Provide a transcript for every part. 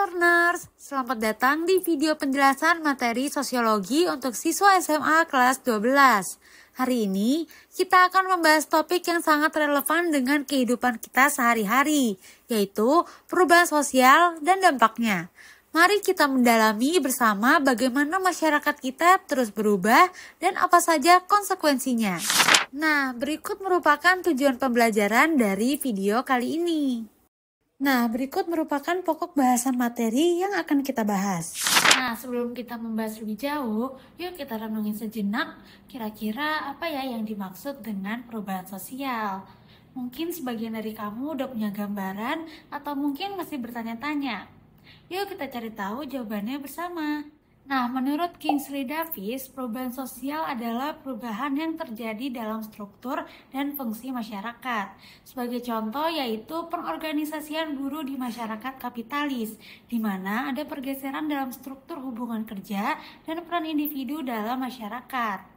Learners, selamat datang di video penjelasan materi sosiologi untuk siswa SMA kelas 12. Hari ini, kita akan membahas topik yang sangat relevan dengan kehidupan kita sehari-hari, yaitu perubahan sosial dan dampaknya. Mari kita mendalami bersama bagaimana masyarakat kita terus berubah dan apa saja konsekuensinya. Nah, berikut merupakan tujuan pembelajaran dari video kali ini. Nah, berikut merupakan pokok bahasan materi yang akan kita bahas. Nah, sebelum kita membahas lebih jauh, yuk kita renungin sejenak kira-kira apa ya yang dimaksud dengan perubahan sosial. Mungkin sebagian dari kamu udah punya gambaran atau mungkin masih bertanya-tanya. Yuk kita cari tahu jawabannya bersama. Nah, menurut Kingsley Davis, perubahan sosial adalah perubahan yang terjadi dalam struktur dan fungsi masyarakat. Sebagai contoh yaitu pengorganisasian buruh di masyarakat kapitalis, di mana ada pergeseran dalam struktur hubungan kerja dan peran individu dalam masyarakat.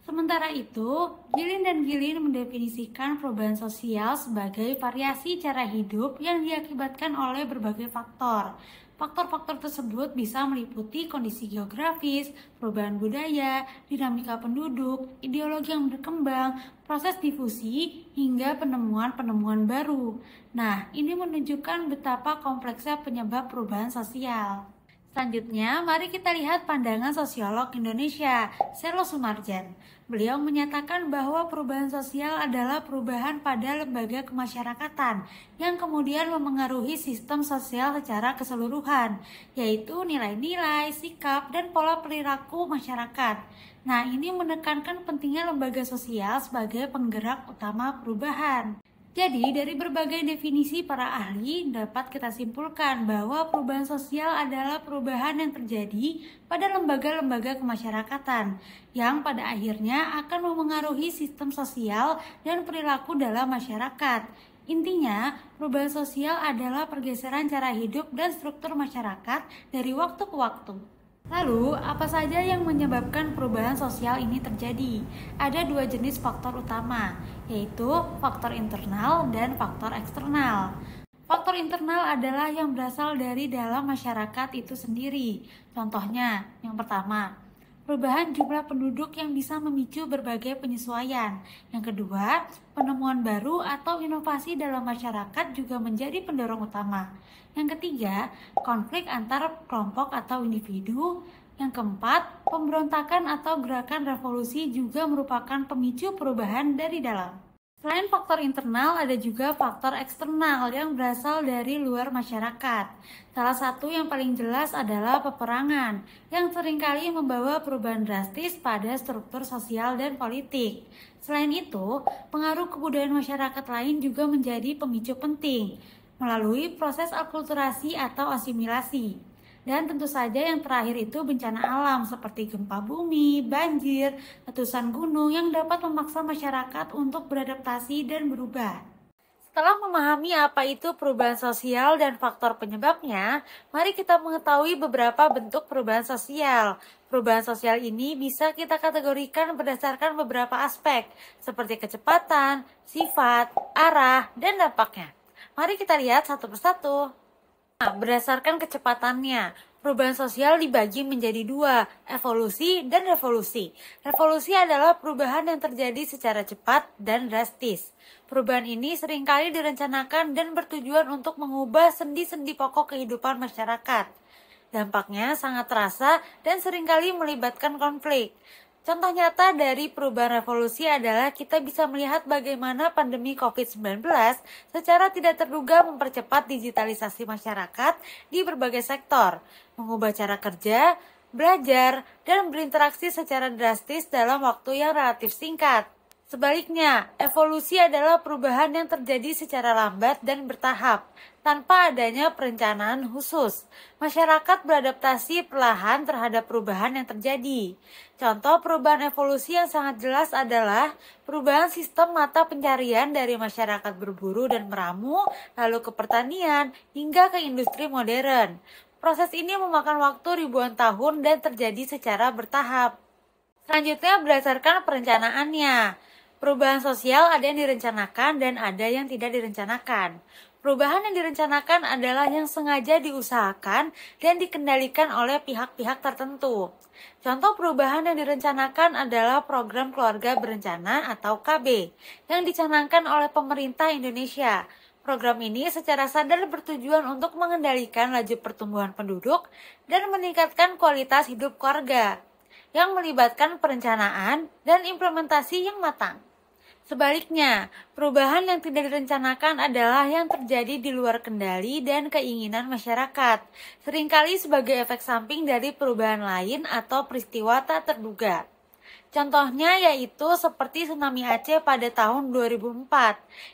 Sementara itu, Gilin dan Gilin mendefinisikan perubahan sosial sebagai variasi cara hidup yang diakibatkan oleh berbagai faktor. Faktor-faktor tersebut bisa meliputi kondisi geografis, perubahan budaya, dinamika penduduk, ideologi yang berkembang, proses difusi, hingga penemuan-penemuan baru. Nah, ini menunjukkan betapa kompleksnya penyebab perubahan sosial. Selanjutnya, mari kita lihat pandangan sosiolog Indonesia, Selo Sumarjan. Beliau menyatakan bahwa perubahan sosial adalah perubahan pada lembaga kemasyarakatan yang kemudian memengaruhi sistem sosial secara keseluruhan, yaitu nilai-nilai, sikap, dan pola perilaku masyarakat. Nah, ini menekankan pentingnya lembaga sosial sebagai penggerak utama perubahan. Jadi, dari berbagai definisi para ahli, dapat kita simpulkan bahwa perubahan sosial adalah perubahan yang terjadi pada lembaga-lembaga kemasyarakatan, yang pada akhirnya akan memengaruhi sistem sosial dan perilaku dalam masyarakat. Intinya, perubahan sosial adalah pergeseran cara hidup dan struktur masyarakat dari waktu ke waktu. Lalu, apa saja yang menyebabkan perubahan sosial ini terjadi? Ada dua jenis faktor utama, yaitu faktor internal dan faktor eksternal. Faktor internal adalah yang berasal dari dalam masyarakat itu sendiri. Contohnya, yang pertama, perubahan jumlah penduduk yang bisa memicu berbagai penyesuaian. Yang kedua, penemuan baru atau inovasi dalam masyarakat juga menjadi pendorong utama. Yang ketiga, konflik antar kelompok atau individu. Yang keempat, pemberontakan atau gerakan revolusi juga merupakan pemicu perubahan dari dalam. Selain faktor internal, ada juga faktor eksternal yang berasal dari luar masyarakat. Salah satu yang paling jelas adalah peperangan, yang seringkali membawa perubahan drastis pada struktur sosial dan politik. Selain itu, pengaruh kebudayaan masyarakat lain juga menjadi pemicu penting, melalui proses akulturasi atau asimilasi. Dan tentu saja yang terakhir itu bencana alam seperti gempa bumi, banjir, letusan gunung yang dapat memaksa masyarakat untuk beradaptasi dan berubah. Setelah memahami apa itu perubahan sosial dan faktor penyebabnya, mari kita mengetahui beberapa bentuk perubahan sosial. Perubahan sosial ini bisa kita kategorikan berdasarkan beberapa aspek, seperti kecepatan, sifat, arah, dan dampaknya. Mari kita lihat satu persatu. Nah, berdasarkan kecepatannya, perubahan sosial dibagi menjadi dua, evolusi dan revolusi. Revolusi adalah perubahan yang terjadi secara cepat dan drastis. Perubahan ini seringkali direncanakan dan bertujuan untuk mengubah sendi-sendi pokok kehidupan masyarakat. Dampaknya sangat terasa dan seringkali melibatkan konflik. Contoh nyata dari perubahan revolusi adalah kita bisa melihat bagaimana pandemi COVID-19 secara tidak terduga mempercepat digitalisasi masyarakat di berbagai sektor, mengubah cara kerja, belajar, dan berinteraksi secara drastis dalam waktu yang relatif singkat. Sebaliknya, evolusi adalah perubahan yang terjadi secara lambat dan bertahap, tanpa adanya perencanaan khusus. Masyarakat beradaptasi perlahan terhadap perubahan yang terjadi. Contoh perubahan evolusi yang sangat jelas adalah perubahan sistem mata pencarian dari masyarakat berburu dan meramu, lalu ke pertanian, hingga ke industri modern. Proses ini memakan waktu ribuan tahun dan terjadi secara bertahap. Selanjutnya berdasarkan perencanaannya. Perubahan sosial ada yang direncanakan dan ada yang tidak direncanakan. Perubahan yang direncanakan adalah yang sengaja diusahakan dan dikendalikan oleh pihak-pihak tertentu. Contoh perubahan yang direncanakan adalah Program Keluarga Berencana atau KB yang dicanangkan oleh pemerintah Indonesia. Program ini secara sadar bertujuan untuk mengendalikan laju pertumbuhan penduduk dan meningkatkan kualitas hidup keluarga, yang melibatkan perencanaan dan implementasi yang matang. Sebaliknya, perubahan yang tidak direncanakan adalah yang terjadi di luar kendali dan keinginan masyarakat, seringkali sebagai efek samping dari perubahan lain atau peristiwa tak terduga. Contohnya yaitu seperti tsunami Aceh pada tahun 2004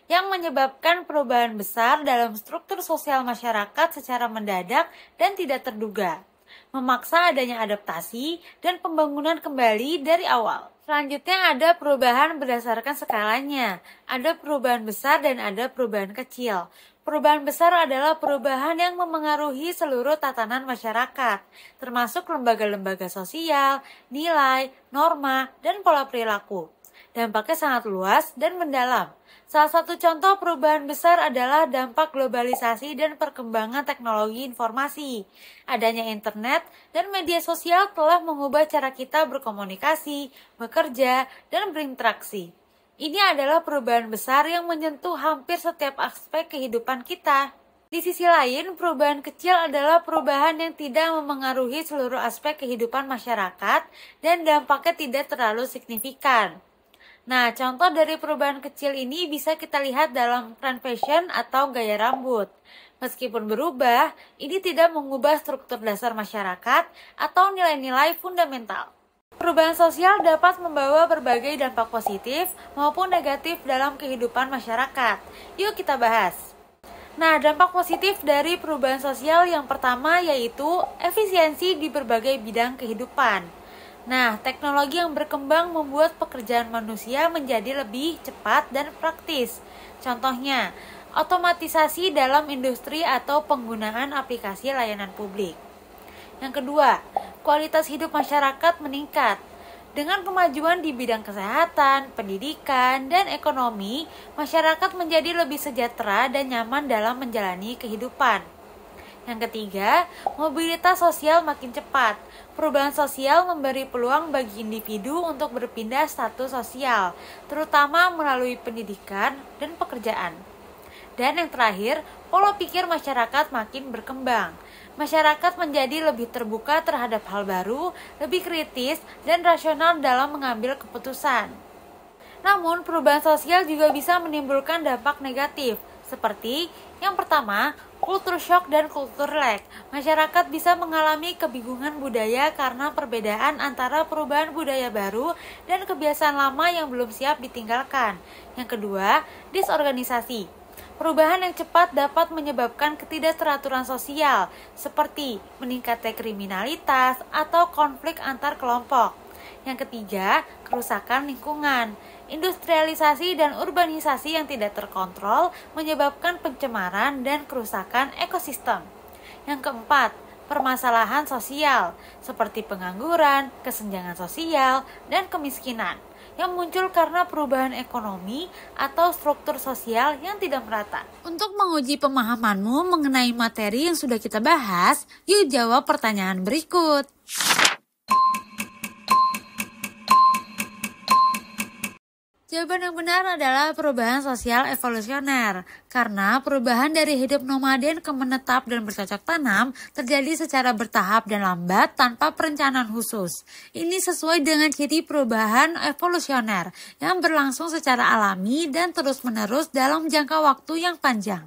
yang menyebabkan perubahan besar dalam struktur sosial masyarakat secara mendadak dan tidak terduga, memaksa adanya adaptasi dan pembangunan kembali dari awal. Selanjutnya ada perubahan berdasarkan skalanya. Ada perubahan besar dan ada perubahan kecil. Perubahan besar adalah perubahan yang memengaruhi seluruh tatanan masyarakat, termasuk lembaga-lembaga sosial, nilai, norma, dan pola perilaku. Dampaknya sangat luas dan mendalam. Salah satu contoh perubahan besar adalah dampak globalisasi dan perkembangan teknologi informasi. Adanya internet dan media sosial telah mengubah cara kita berkomunikasi, bekerja, dan berinteraksi. Ini adalah perubahan besar yang menyentuh hampir setiap aspek kehidupan kita. Di sisi lain, perubahan kecil adalah perubahan yang tidak memengaruhi seluruh aspek kehidupan masyarakat dan dampaknya tidak terlalu signifikan. Nah, contoh dari perubahan kecil ini bisa kita lihat dalam tren fashion atau gaya rambut. Meskipun berubah, ini tidak mengubah struktur dasar masyarakat atau nilai-nilai fundamental. Perubahan sosial dapat membawa berbagai dampak positif maupun negatif dalam kehidupan masyarakat. Yuk kita bahas. Nah, dampak positif dari perubahan sosial yang pertama yaitu efisiensi di berbagai bidang kehidupan. Nah, teknologi yang berkembang membuat pekerjaan manusia menjadi lebih cepat dan praktis. Contohnya, otomatisasi dalam industri atau penggunaan aplikasi layanan publik. Yang kedua, kualitas hidup masyarakat meningkat. Dengan kemajuan di bidang kesehatan, pendidikan, dan ekonomi, masyarakat menjadi lebih sejahtera dan nyaman dalam menjalani kehidupan. Yang ketiga, mobilitas sosial makin cepat. Perubahan sosial memberi peluang bagi individu untuk berpindah status sosial, terutama melalui pendidikan dan pekerjaan. Dan yang terakhir, pola pikir masyarakat makin berkembang. Masyarakat menjadi lebih terbuka terhadap hal baru, lebih kritis, dan rasional dalam mengambil keputusan. Namun, perubahan sosial juga bisa menimbulkan dampak negatif, seperti yang pertama, kultur shock dan kultur lag. Masyarakat bisa mengalami kebingungan budaya karena perbedaan antara perubahan budaya baru dan kebiasaan lama yang belum siap ditinggalkan. Yang kedua, disorganisasi. Perubahan yang cepat dapat menyebabkan ketidakteraturan sosial, seperti meningkatnya kriminalitas atau konflik antar kelompok. Yang ketiga, kerusakan lingkungan. Industrialisasi dan urbanisasi yang tidak terkontrol menyebabkan pencemaran dan kerusakan ekosistem. Yang keempat, permasalahan sosial seperti pengangguran, kesenjangan sosial, dan kemiskinan yang muncul karena perubahan ekonomi atau struktur sosial yang tidak merata. Untuk menguji pemahamanmu mengenai materi yang sudah kita bahas, yuk jawab pertanyaan berikut. Jawaban yang benar adalah perubahan sosial evolusioner, karena perubahan dari hidup nomaden ke menetap dan bercocok tanam terjadi secara bertahap dan lambat tanpa perencanaan khusus. Ini sesuai dengan ciri perubahan evolusioner yang berlangsung secara alami dan terus-menerus dalam jangka waktu yang panjang.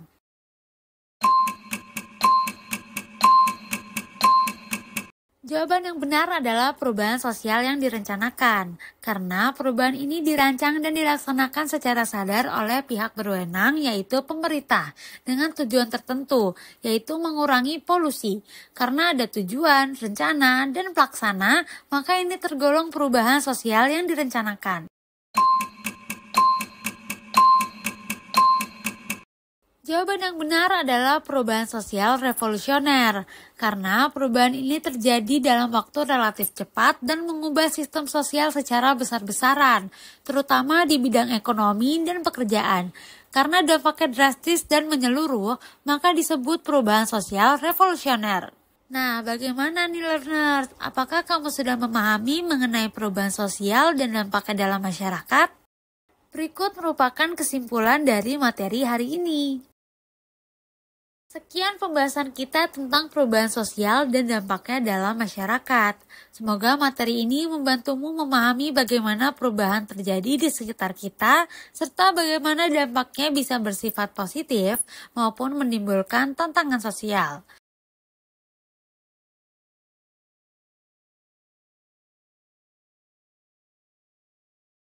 Jawaban yang benar adalah perubahan sosial yang direncanakan, karena perubahan ini dirancang dan dilaksanakan secara sadar oleh pihak berwenang, yaitu pemerintah, dengan tujuan tertentu, yaitu mengurangi polusi. Karena ada tujuan, rencana, dan pelaksana, maka ini tergolong perubahan sosial yang direncanakan. Jawaban yang benar adalah perubahan sosial revolusioner, karena perubahan ini terjadi dalam waktu relatif cepat dan mengubah sistem sosial secara besar-besaran, terutama di bidang ekonomi dan pekerjaan. Karena dampaknya drastis dan menyeluruh, maka disebut perubahan sosial revolusioner. Nah, bagaimana nih learners? Apakah kamu sudah memahami mengenai perubahan sosial dan dampaknya dalam masyarakat? Berikut merupakan kesimpulan dari materi hari ini. Sekian pembahasan kita tentang perubahan sosial dan dampaknya dalam masyarakat. Semoga materi ini membantumu memahami bagaimana perubahan terjadi di sekitar kita, serta bagaimana dampaknya bisa bersifat positif maupun menimbulkan tantangan sosial.